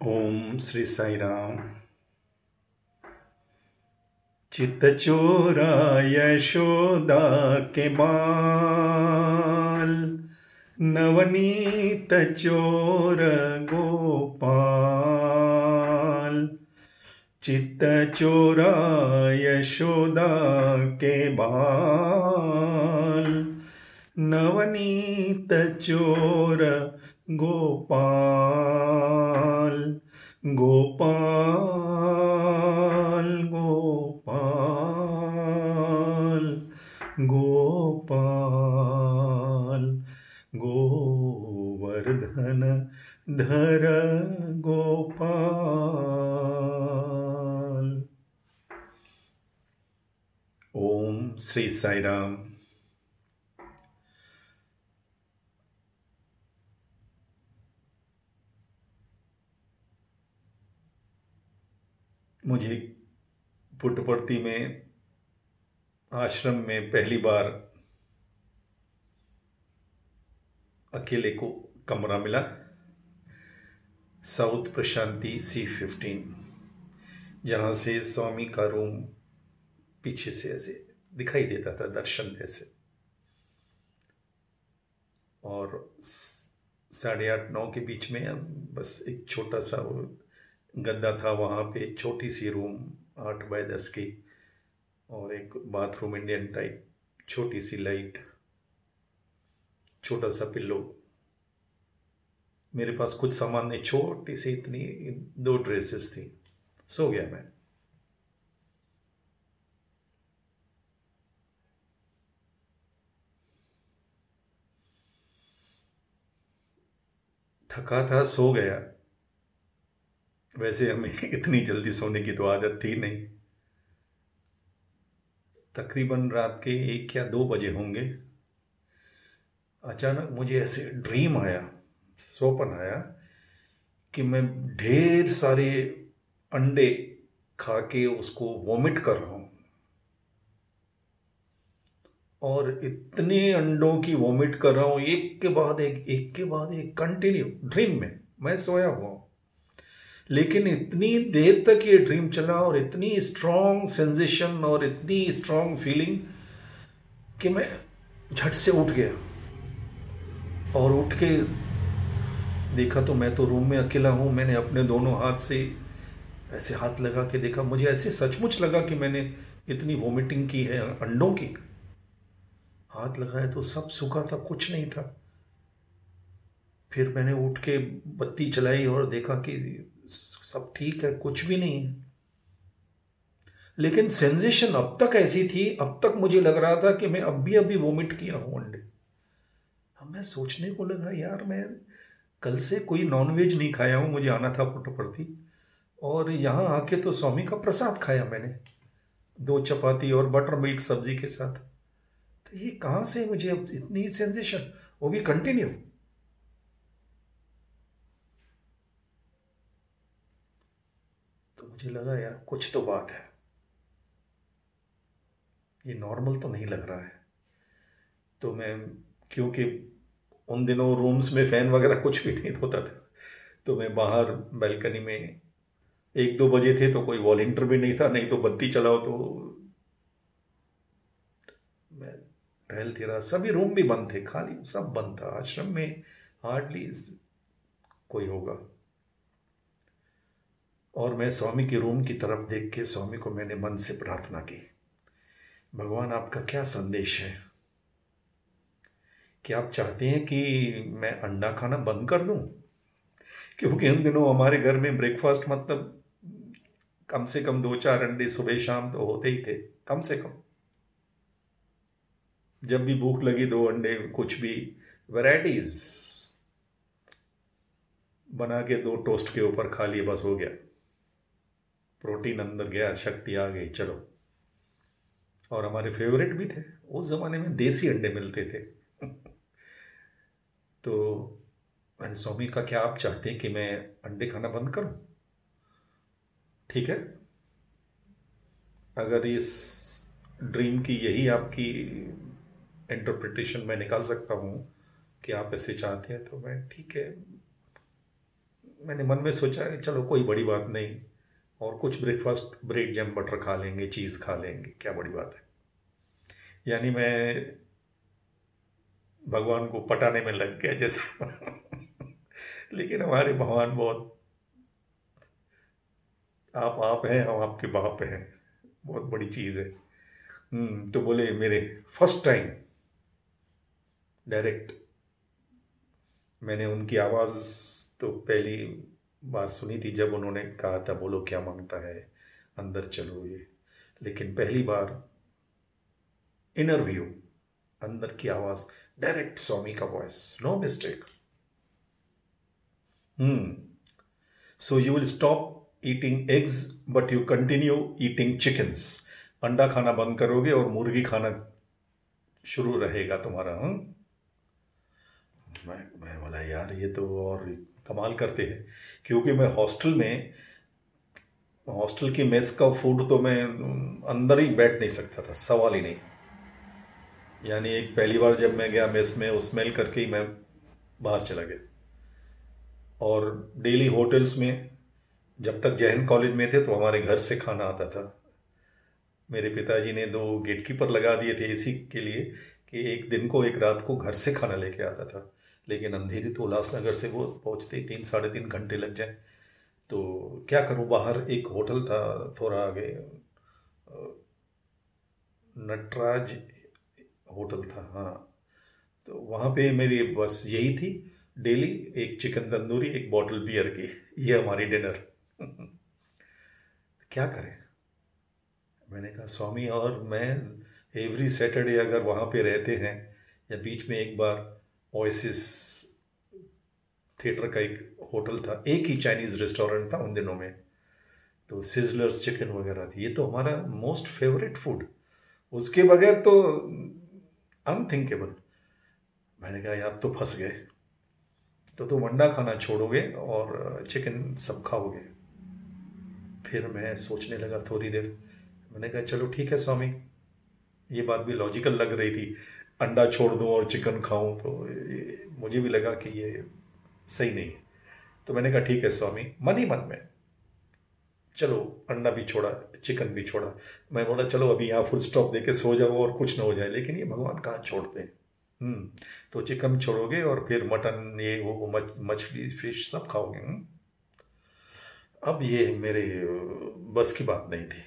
ओम श्री साई राम। चित चोरा यशोदा के बाल, नवनीत चोर गोपाल। चित चोरा यशोदा के बाल, नवनीत चोर गोपाल। गोपाल गोपाल गोपाल, गोवर्धन धर गोपाल। ओम श्री साई राम। मुझे पुट्टपर्ती में आश्रम में पहली बार अकेले को कमरा मिला। साउथ प्रशांति C15, जहाँ से स्वामी का रूम पीछे से ऐसे दिखाई देता था, दर्शन जैसे। और 8:30-9 के बीच में बस एक छोटा सा गद्दा था, वहाँ पे छोटी सी रूम 8x10 की, और एक बाथरूम इंडियन टाइप, छोटी सी लाइट, छोटा सा पिल्लो। मेरे पास कुछ सामान नहीं, छोटी सी इतनी 2 ड्रेसेस थी। सो गया मैं। थका था, सो गया। वैसे हमें इतनी जल्दी सोने की तो आदत थी नहीं। तकरीबन रात के 1 या 2 बजे होंगे। अचानक मुझे ऐसे ड्रीम आया, स्वप्न आया कि मैं ढेर सारे अंडे खा के उसको वॉमिट कर रहा हूं, और इतने अंडों की वॉमिट कर रहा हूं, एक के बाद एक कंटिन्यू। ड्रीम में मैं सोया हुआ हूं, लेकिन इतनी देर तक ये ड्रीम चला, और इतनी स्ट्रांग सेंसेशन और इतनी स्ट्रांग फीलिंग कि मैं झट से उठ गया। और उठ के देखा तो मैं तो रूम में अकेला हूँ। मैंने अपने दोनों हाथ से ऐसे हाथ लगा के देखा, मुझे ऐसे सचमुच लगा कि मैंने इतनी वोमिटिंग की है अंडों की। हाथ लगाया तो सब सूखा था, कुछ नहीं था। फिर मैंने उठ के बत्ती जलाई और देखा कि सब ठीक है, कुछ भी नहीं है। लेकिन सेंसेशन अब तक ऐसी थी, अब तक मुझे लग रहा था कि मैं अभी वोमिट किया हूं अंडे। अब मैं सोचने को लगा, यार मैं कल से कोई नॉनवेज नहीं खाया हूं, मुझे आना था पुट्टपर्थी, और यहां आके तो स्वामी का प्रसाद खाया मैंने, 2 चपाती और बटर मिल्क सब्जी के साथ। तो ये कहां से मुझे अब इतनी सेंसेशन, वो भी कंटिन्यू। तो मुझे लगा यार कुछ तो बात है, ये नॉर्मल तो नहीं लग रहा है। तो मैं, क्योंकि उन दिनों रूम्स में फैन वगैरह कुछ भी नहीं होता था, तो मैं बाहर बैल्कनी में, 1-2 बजे थे तो कोई वॉलंटियर भी नहीं था, नहीं तो बत्ती चलाओ तो मैं टहलते रहा। सभी रूम भी बंद थे, खाली सब बंद था आश्रम में, हार्डली कोई होगा। और मैं स्वामी के रूम की तरफ देख के स्वामी को मैंने मन से प्रार्थना की, भगवान आपका क्या संदेश है? कि आप चाहते हैं कि मैं अंडा खाना बंद कर दूं? क्योंकि इन दिनों हमारे घर में ब्रेकफास्ट मतलब कम से कम 2-4 अंडे सुबह शाम तो होते ही थे, कम से कम। जब भी भूख लगी 2 अंडे, कुछ भी वैरायटीज बना के 2 टोस्ट के ऊपर खा लिए, बस हो गया। प्रोटीन अंदर गया, शक्ति आ गई, चलो। और हमारे फेवरेट भी थे उस जमाने में, देसी अंडे मिलते थे। तो मैंने स्वामी का, क्या आप चाहते हैं कि मैं अंडे खाना बंद करूं? ठीक है, अगर इस ड्रीम की यही आपकी इंटरप्रिटेशन मैं निकाल सकता हूं कि आप ऐसे चाहते हैं, तो मैं ठीक है, मैंने मन में सोचा कि चलो कोई बड़ी बात नहीं, और कुछ ब्रेकफास्ट ब्रेड जैम बटर खा लेंगे, चीज़ खा लेंगे, क्या बड़ी बात है। यानी मैं भगवान को पटाने में लग गया जैसा। लेकिन हमारे भगवान बहुत, आप हैं, हम आपके बाप हैं, बहुत बड़ी चीज़ है। तो बोले मेरे फर्स्ट टाइम डायरेक्ट मैंने उनकी आवाज़ तो पहली बार सुनी थी जब उन्होंने कहा था बोलो क्या मांगता है, अंदर चलो ये। लेकिन पहली बार इनर व्यू, अंदर की आवाज़, डायरेक्ट स्वामी का voice, no mistake. So you will stop eating eggs but you continue eating chickens. अंडा खाना बंद करोगे और मुर्गी खाना शुरू रहेगा तुम्हारा। मैं बोला यार ये तो और कमाल करते हैं, क्योंकि मैं हॉस्टल की मेस का फूड तो मैं अंदर ही बैठ नहीं सकता था, सवाल ही नहीं। यानी एक पहली बार जब मैं गया मेस में, उस स्मेल करके ही मैं बाहर चला गया। और डेली होटल्स में जब तक जय हिंद कॉलेज में थे तो हमारे घर से खाना आता था। मेरे पिताजी ने 2 गेटकीपर लगा दिए थे इसी के लिए कि एक दिन को एक रात को घर से खाना लेके आता था। लेकिन अंधेरी तो उल्लासनगर से वो पहुँचते ही 3-3.5 घंटे लग जाए, तो क्या करूँ। बाहर एक होटल था थोड़ा आगे, नटराज होटल था, हाँ। तो वहाँ पे मेरी बस यही थी, डेली एक चिकन तंदूरी, एक बॉटल बियर की, ये हमारी डिनर। क्या करें। मैंने कहा स्वामी, और मैं एवरी सैटरडे अगर वहाँ पे रहते हैं, या बीच में एक बार ओएसिस थिएटर का एक होटल था, एक ही चाइनीज़ रेस्टोरेंट था उन दिनों में, तो सिजलर्स चिकन वगैरह थी, ये तो हमारा मोस्ट फेवरेट फूड, उसके बगैर तो अनथिंकेबल। मैंने कहा यार तो फंस गए, तो तुम अंडा खाना छोड़ोगे और चिकन सब खाओगे। फिर मैं सोचने लगा थोड़ी देर, मैंने कहा चलो ठीक है स्वामी, ये बात भी लॉजिकल लग रही थी, अंडा छोड़ दूं और चिकन खाऊं, तो मुझे भी लगा कि ये सही नहीं है। तो मैंने कहा ठीक है स्वामी, मन ही मन में, चलो अंडा भी छोड़ा, चिकन भी छोड़ा। मैं बोला चलो अभी यहाँ फुल स्टॉप देके सो जाओ और कुछ ना हो जाए, लेकिन ये भगवान कहाँ छोड़ते हैं। तो चिकन छोड़ोगे और फिर मटन, ये वो मछली फिश सब खाओगे। अब ये मेरे बस की बात नहीं थी।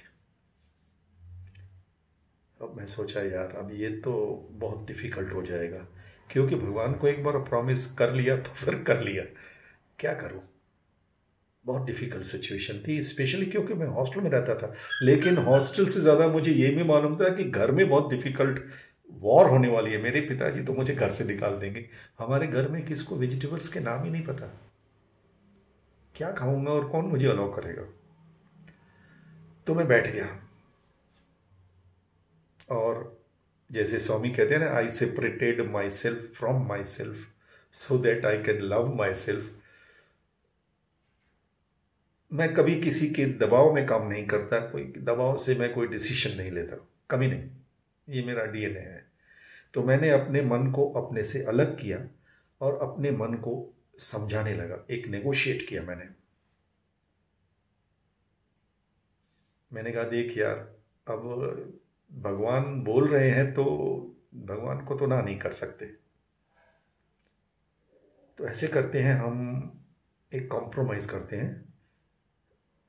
अब मैं सोचा यार अब ये तो बहुत डिफ़िकल्ट हो जाएगा, क्योंकि भगवान को एक बार प्रॉमिस कर लिया तो फिर कर लिया, क्या करूं। बहुत डिफ़िकल्ट सिचुएशन थी, स्पेशली क्योंकि मैं हॉस्टल में रहता था। लेकिन हॉस्टल से ज़्यादा मुझे ये भी मालूम था कि घर में बहुत डिफ़िकल्ट वॉर होने वाली है। मेरे पिताजी तो मुझे घर से निकाल देंगे। हमारे घर में किसको वेजिटेबल्स के नाम ही नहीं पता, क्या खाऊंगा और कौन मुझे अलाउ करेगा। तो मैं बैठ गया, और जैसे स्वामी कहते हैं ना, I separated myself from myself so that I can love myself. मैं कभी किसी के दबाव में काम नहीं करता, कोई दबाव से मैं कोई डिसीजन नहीं लेता, कभी नहीं, ये मेरा डीएनए है। तो मैंने अपने मन को अपने से अलग किया और अपने मन को समझाने लगा, एक नेगोशिएट किया मैंने कहा देख यार, अब भगवान बोल रहे हैं तो भगवान को तो ना नहीं कर सकते, तो ऐसे करते हैं, हम एक कॉम्प्रोमाइज़ करते हैं,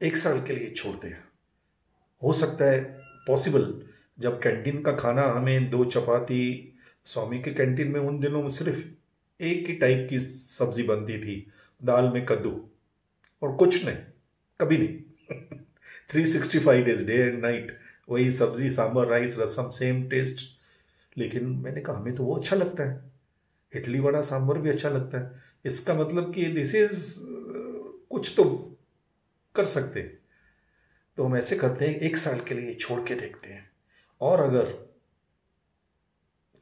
1 साल के लिए छोड़ते हैं। हो सकता है पॉसिबल, जब कैंटीन का खाना हमें 2 चपाती, स्वामी के कैंटीन में उन दिनों में सिर्फ एक ही टाइप की सब्जी बनती थी, दाल में कद्दू और कुछ नहीं, कभी नहीं। 365 डेज, डे एंड नाइट वही सब्जी, सांभर, राइस, रसम, सेम टेस्ट। लेकिन मैंने कहा हमें तो वो अच्छा लगता है, इडली वड़ा सांभर भी अच्छा लगता है, इसका मतलब कि दिस इज कुछ तो कर सकते हैं। तो हम ऐसे करते हैं, 1 साल के लिए छोड़ के देखते हैं, और अगर,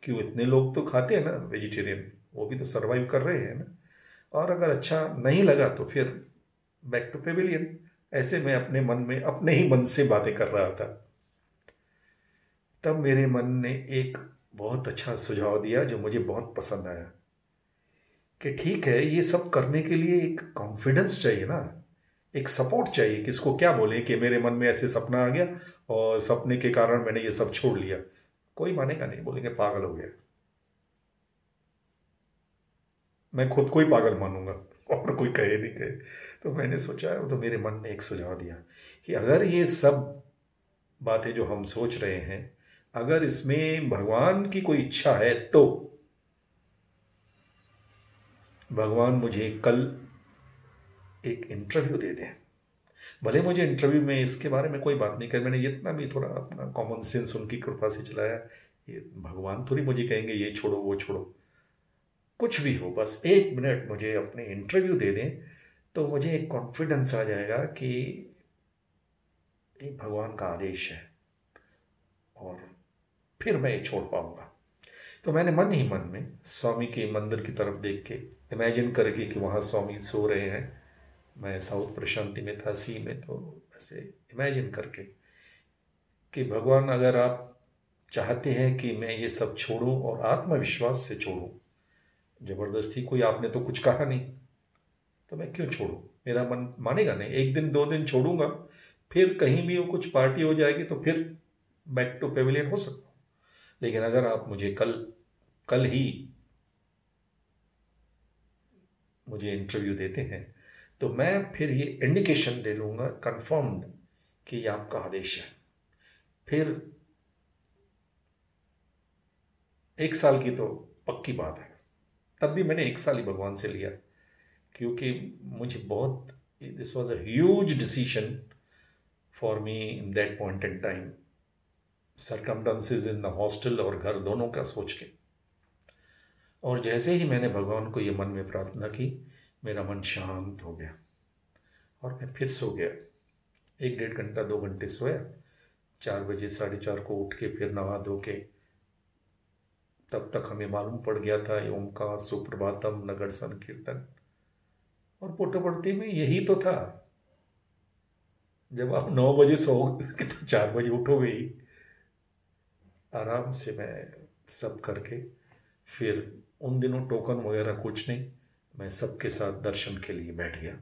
क्यों इतने लोग तो खाते हैं ना वेजिटेरियन, वो भी तो सरवाइव कर रहे हैं ना, और अगर अच्छा नहीं लगा तो फिर बैक टू पेविलियन। ऐसे मैं अपने मन में, अपने ही मन से बातें कर रहा था। तब मेरे मन ने एक बहुत अच्छा सुझाव दिया जो मुझे बहुत पसंद आया। कि ठीक है, ये सब करने के लिए एक कॉन्फिडेंस चाहिए ना, एक सपोर्ट चाहिए कि इसको क्या बोले कि मेरे मन में ऐसे सपना आ गया और सपने के कारण मैंने ये सब छोड़ लिया। कोई मानेगा नहीं, बोलेंगे पागल हो गया। मैं खुद को ही पागल मानूंगा और कोई कहे नहीं कहे। तो मैंने सोचा, तो मेरे मन ने एक सुझाव दिया कि अगर ये सब बातें जो हम सोच रहे हैं, अगर इसमें भगवान की कोई इच्छा है तो भगवान मुझे कल एक इंटरव्यू दे दें। भले मुझे इंटरव्यू में इसके बारे में कोई बात नहीं कर, मैंने इतना भी थोड़ा अपना कॉमन सेंस उनकी कृपा से चलाया। ये भगवान थोड़ी मुझे कहेंगे ये छोड़ो वो छोड़ो, कुछ भी हो, बस 1 मिनट मुझे अपने इंटरव्यू दे दें तो मुझे एक कॉन्फिडेंस आ जाएगा कि ये भगवान का आदेश है और फिर मैं ये छोड़ पाऊंगा। तो मैंने मन ही मन में स्वामी के मंदिर की तरफ देख के इमेजिन करके कि वहाँ स्वामी सो रहे हैं, मैं साउथ प्रशांति में था, सी में, तो ऐसे इमेजिन करके कि भगवान अगर आप चाहते हैं कि मैं ये सब छोड़ूं और आत्मविश्वास से छोड़ूं, जबरदस्ती कोई आपने तो कुछ कहा नहीं, तो मैं क्यों छोड़ूं? मेरा मन मानेगा नहीं। 1 दिन 2 दिन छोड़ूंगा, फिर कहीं भी वो कुछ पार्टी हो जाएगी तो फिर बैक टू पेविलियन हो सकता हूँ। लेकिन अगर आप मुझे कल ही मुझे इंटरव्यू देते हैं तो मैं फिर ये इंडिकेशन ले लूँगा कंफर्म्ड कि ये आपका आदेश है। फिर 1 साल की तो पक्की बात है, तब भी मैंने 1 साल ही भगवान से लिया, क्योंकि मुझे बहुत, this was a huge decision for me in that point in time, circumstances in the hostel और घर दोनों का सोच के। और जैसे ही मैंने भगवान को ये मन में प्रार्थना की, मेरा मन शांत हो गया और मैं फिर सो गया। 1 डेढ़ घंटा 2 घंटे सोया, 4 बजे 4:30 को उठ के फिर नहा धो के, तब तक हमें मालूम पड़ गया था ओमकार, सुप्रभातम, नगर संकीर्तन, और पुट्टपर्थी में यही तो था। जब आप 9 बजे सोओगे तो 4 बजे उठोगे ही। आराम से मैं सब करके फिर उन दिनों टोकन वगैरह कुछ नहीं, मैं सबके साथ दर्शन के लिए बैठ गया।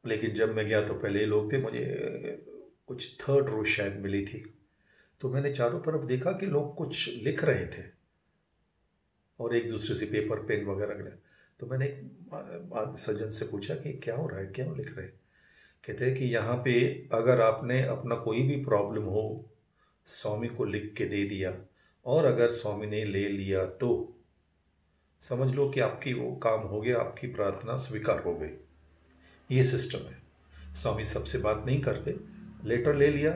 लेकिन जब मैं गया तो पहले लोग थे, मुझे कुछ 3rd रो शायद मिली थी, तो मैंने चारों तरफ देखा कि लोग कुछ लिख रहे थे और एक दूसरे से पेपर पेन वगैरह ले। तो मैंने एक सज्जन से पूछा कि क्या हो रहा है, क्या लिख रहे हैं? कहते हैं कि यहाँ पे अगर आपने अपना कोई भी प्रॉब्लम हो, स्वामी को लिख के दे दिया और अगर स्वामी ने ले लिया तो समझ लो कि आपकी वो काम हो गया, आपकी प्रार्थना स्वीकार हो गई। ये सिस्टम है। स्वामी सबसे बात नहीं करते, लेटर ले लिया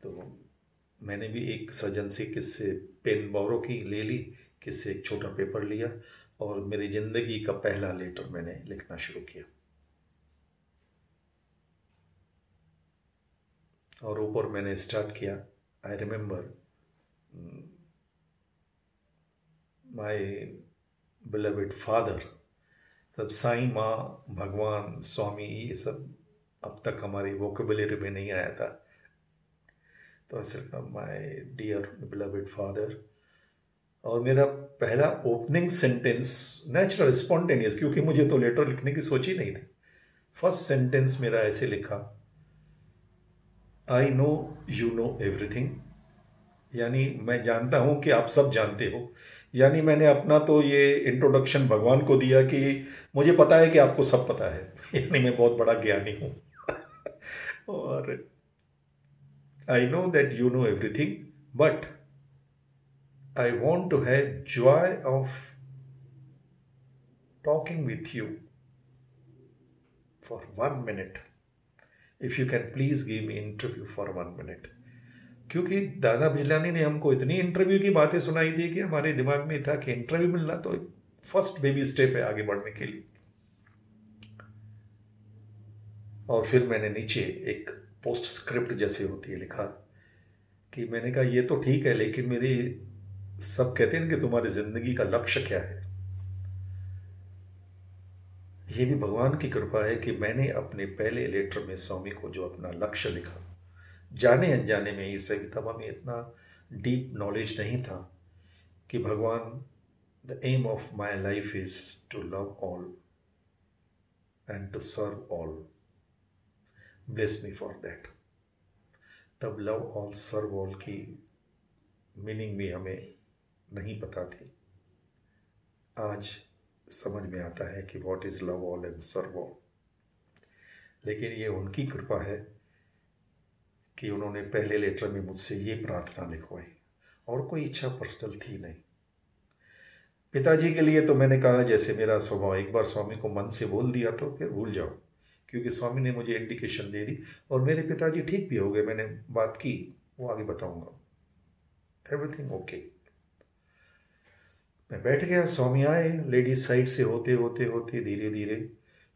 तो मैंने भी एक सज्जन से किससे पेन बोरो की, ले ली, किससे एक छोटा पेपर लिया और मेरी जिंदगी का पहला लेटर मैंने लिखना शुरू किया। और ऊपर मैंने स्टार्ट किया, I remember my beloved father. तब साईं, माँ, भगवान, स्वामी, ये सब अब तक हमारी वोकेबुलरी में नहीं आया था। तो ऐसे माय डियर बिलवेड फादर, और मेरा पहला ओपनिंग सेंटेंस नेचुरल स्पॉन्टेनियस, क्योंकि मुझे तो लेटर लिखने की सोच ही नहीं थी। फर्स्ट सेंटेंस मेरा ऐसे लिखा, I know you know everything, यानी मैं जानता हूं कि आप सब जानते हो। यानी मैंने अपना तो ये इंट्रोडक्शन भगवान को दिया कि मुझे पता है कि आपको सब पता है, यानी मैं बहुत बड़ा ज्ञानी हूं। और I know that you know everything, but I want to have joy of talking with you for 1 minute. If you can please give me interview for 1 minute. क्योंकि दादा भिलानी ने हमको इतनी इंटरव्यू की बातें सुनाई थी कि हमारे दिमाग में था कि इंटरव्यू मिलना तो फर्स्ट बेबी स्टेप है आगे बढ़ने के लिए। और फिर मैंने नीचे एक पोस्ट स्क्रिप्ट जैसे होती है लिखा कि मैंने कहा ये तो ठीक है, लेकिन मेरी सब कहते हैं कि तुम्हारी जिंदगी का लक्ष्य क्या है। ये भी भगवान की कृपा है कि मैंने अपने पहले लेटर में स्वामी को जो अपना लक्ष्य लिखा, जाने अनजाने में ही सही, तब हमें इतना डीप नॉलेज नहीं था कि भगवान, the aim of my life is to love all and to serve all, bless me for that. तब लव ऑल सर्व ऑल की मीनिंग भी हमें नहीं पता थी। आज समझ में आता है कि what is love all and serve all. लेकिन ये उनकी कृपा है कि उन्होंने पहले लेटर में मुझसे ये प्रार्थना लिखवाई, और कोई इच्छा पर्सनल थी नहीं। पिताजी के लिए तो मैंने कहा, जैसे मेरा स्वभाव, एक बार स्वामी को मन से बोल दिया तो फिर भूल जाओ, क्योंकि स्वामी ने मुझे इंडिकेशन दे दी और मेरे पिताजी ठीक भी हो गए। मैंने बात की, वो आगे बताऊंगा। Everything okay. मैं बैठ गया, स्वामी आए। लेडीज साइड से होते होते होते धीरे धीरे,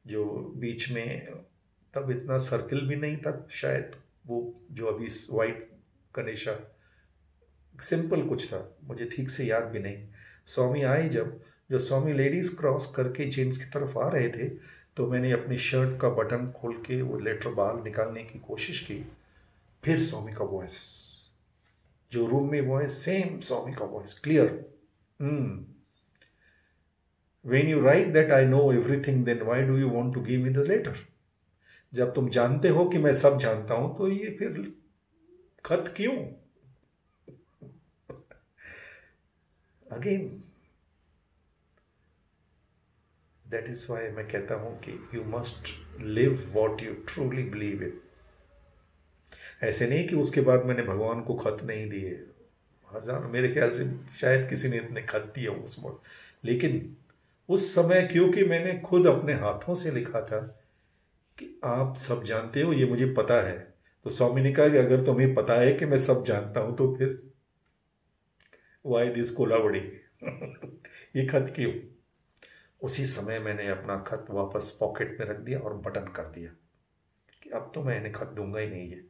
जो बीच में तब इतना सर्किल भी नहीं था शायद, वो जो अभी वाइट गणेशा, सिंपल कुछ था, मुझे ठीक से याद भी नहीं। स्वामी आए जब, जो स्वामी लेडीज क्रॉस करके जेंट्स की तरफ आ रहे थे, तो मैंने अपनी शर्ट का बटन खोल के वो लेटर बाहर निकालने की कोशिश की। फिर स्वामी का वॉइस, जो रूम में वॉइस, सेम स्वामी का voice, clear. When you write that I know everything, then why do you want to give me the letter? जब तुम जानते हो कि मैं सब जानता हूं, तो ये फिर खत क्यों? अगेन दैट इज वाई मैं कहता हूं कि you must live what you truly believe in. ऐसे नहीं कि उसके बाद मैंने भगवान को खत नहीं दिए, हजार, मेरे ख्याल से शायद किसी ने इतने खत दिए उस वक्त, लेकिन उस समय क्योंकि मैंने खुद अपने हाथों से लिखा था कि आप सब जानते हो, ये मुझे पता है, तो स्वामी ने कहा कि अगर तुम्हें पता है कि मैं सब जानता हूं, तो फिर वाई दिस कोलावड़ी ये खत क्यों? उसी समय मैंने अपना खत वापस पॉकेट में रख दिया और बटन कर दिया कि अब तो मैं इन्हें खत दूंगा ही नहीं है।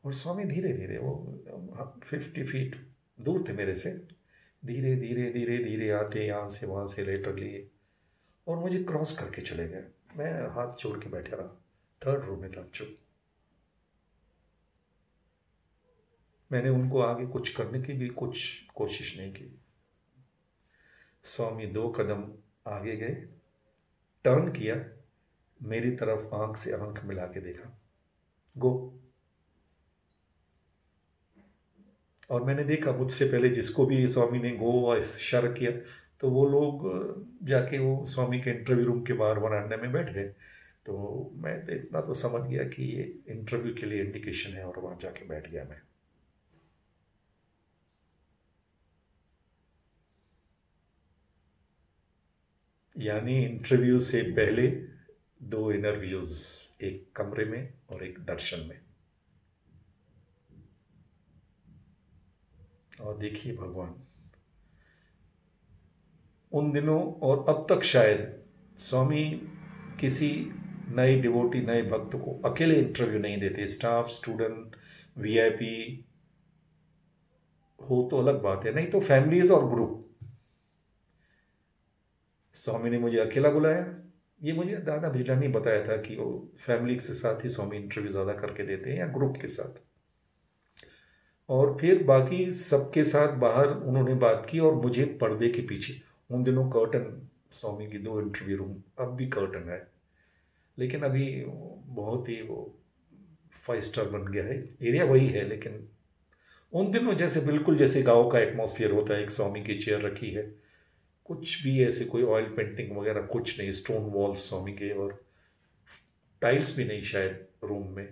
और स्वामी धीरे धीरे, वो 50 फीट दूर थे मेरे से, धीरे धीरे धीरे धीरे आते, यहाँ से वहाँ से लेटर लिए और मुझे क्रॉस करके चले गए। मैं हाथ जोड़ के बैठा रहा, थर्ड रूम में था, चुप। मैंने उनको आगे कुछ करने की भी कुछ कोशिश नहीं की। स्वामी 2 कदम आगे गए, टर्न किया, मेरी तरफ आंख से आंख मिला के देखा, गो। और मैंने देखा, मुझसे पहले जिसको भी स्वामी ने गो इशारा किया, तो वो लोग जाके वो स्वामी के इंटरव्यू रूम के बाहर वरांडे में बैठ गए। तो मैं इतना तो समझ गया कि ये इंटरव्यू के लिए इंडिकेशन है, और वहां जाके बैठ गया मैं। यानी इंटरव्यू से पहले 2 इंटरव्यूज, एक कमरे में और एक दर्शन में। और देखिए भगवान, उन दिनों और अब तक शायद स्वामी किसी नए डिवोटी, नए भक्त को अकेले इंटरव्यू नहीं देते। स्टाफ, स्टूडेंट, वीआईपी हो तो अलग बात है, नहीं तो फैमिलीज और ग्रुप। स्वामी ने मुझे अकेला बुलाया। ये मुझे दादा बिजला ने बताया था कि वो फैमिली के साथ ही स्वामी इंटरव्यू ज़्यादा करके देते हैं, या ग्रुप के साथ। और फिर बाकी सबके साथ बाहर उन्होंने बात की, और मुझे पर्दे के पीछे, उन दिनों कर्टन, स्वामी की 2 इंटरव्यू रूम, अब भी कर्टन है, लेकिन अभी बहुत ही वो 5 स्टार बन गया है, एरिया वही है, लेकिन उन दिनों जैसे बिल्कुल जैसे गांव का एटमॉस्फेयर होता है। एक स्वामी की चेयर रखी है, कुछ भी ऐसे कोई ऑयल पेंटिंग वगैरह कुछ नहीं, स्टोन वॉल्स स्वामी के, और टाइल्स भी नहीं शायद रूम में।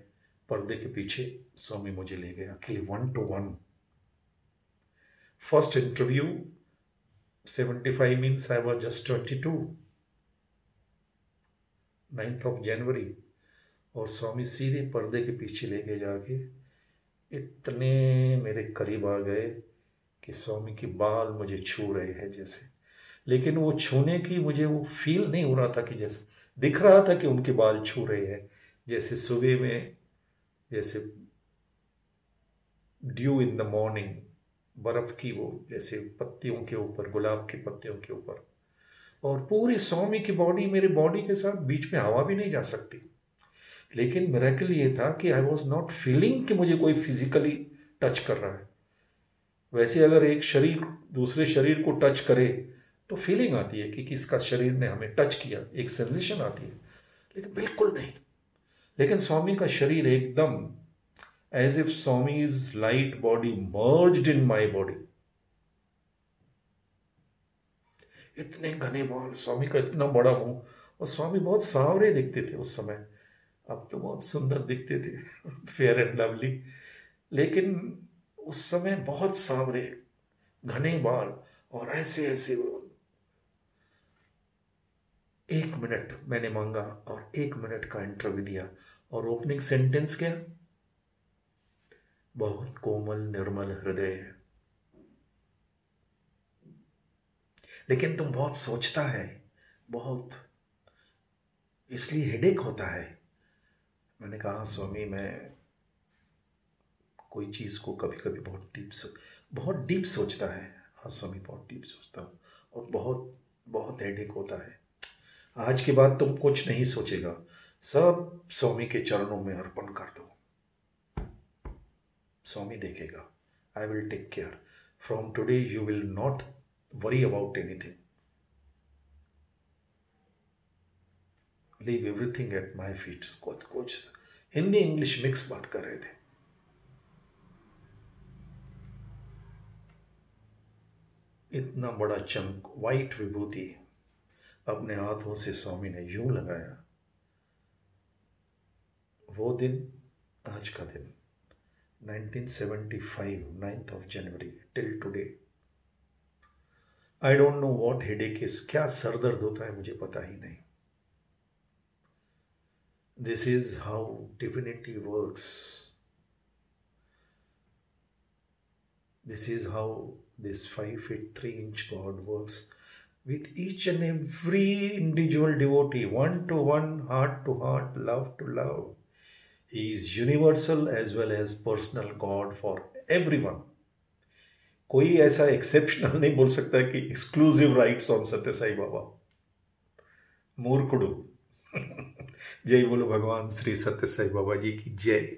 पर्दे के पीछे स्वामी मुझे ले गए अकेले, 1 to 1। First interview 75 means I was just 22, 9th of January। और स्वामी सीधे पर्दे के पीछे ले गए जाके, इतने मेरे करीब आ गए कि स्वामी के बाल मुझे छू रहे हैं जैसे, लेकिन वो छूने की मुझे वो फील नहीं हो रहा था, कि जैसे दिख रहा था कि उनके बाल छू रहे हैं, जैसे सुबह में जैसे ड्यू इन द मॉर्निंग, बर्फ की वो जैसे पत्तियों के ऊपर, गुलाब की पत्तियों के ऊपर। और पूरी स्वामी की बॉडी मेरे बॉडी के साथ, बीच में हवा भी नहीं जा सकती। लेकिन मिरेकल ये था कि आई वॉज नॉट फीलिंग कि मुझे कोई फिजिकली टच कर रहा है। वैसे अगर एक शरीर दूसरे शरीर को टच करे तो फीलिंग आती है कि किसका शरीर ने हमें टच किया, एक सेंसेशन आती है, लेकिन बिल्कुल नहीं। लेकिन स्वामी का शरीर एकदम as if Swami's light body merged in my body. इतने घने बाल, स्वामी का इतना बड़ा मुंह, और स्वामी बहुत सांवरे दिखते थे उस समय। अब तो बहुत सुंदर दिखते थे, फेयर एंड लवली, लेकिन उस समय बहुत सांवरे, घने बाल और ऐसे ऐसे। 1 मिनट मैंने मांगा और 1 मिनट का इंटरव्यू दिया, और ओपनिंग सेंटेंस क्या? बहुत कोमल निर्मल हृदय है, लेकिन तुम बहुत सोचता है, बहुत, इसलिए हेडेक होता है। मैंने कहा स्वामी, मैं कोई चीज को कभी कभी बहुत डीप सोचता है। हाँ स्वामी, बहुत डीप सोचता हूँ, और बहुत बहुत हेडेक होता है। आज के बाद तुम कुछ नहीं सोचेगा, सब स्वामी के चरणों में अर्पण कर दो, स्वामी देखेगा। I will take care, from today you will not worry about anything, leave everything at my feet. कुछ हिंदी इंग्लिश मिक्स बात कर रहे थे। इतना बड़ा चंक वाइट विभूति अपने हाथों से स्वामी ने यूं लगाया। वो दिन, आज का दिन, 1975, 9th of January till today, I don't know what headache is, क्या सरदर्द होता है मुझे पता ही नहीं। This is how divinity works, this is how this 5 feet 3 inch God works with each and every individual devotee, one to one, heart to heart, love to love. He is universal as well as personal God for everyone. कोई ऐसा exceptional नहीं बोल सकता कि exclusive rights on सत्य साई बाबा। मूर्खुडू। जय बोलो भगवान श्री सत्य साई बाबा जी की जय।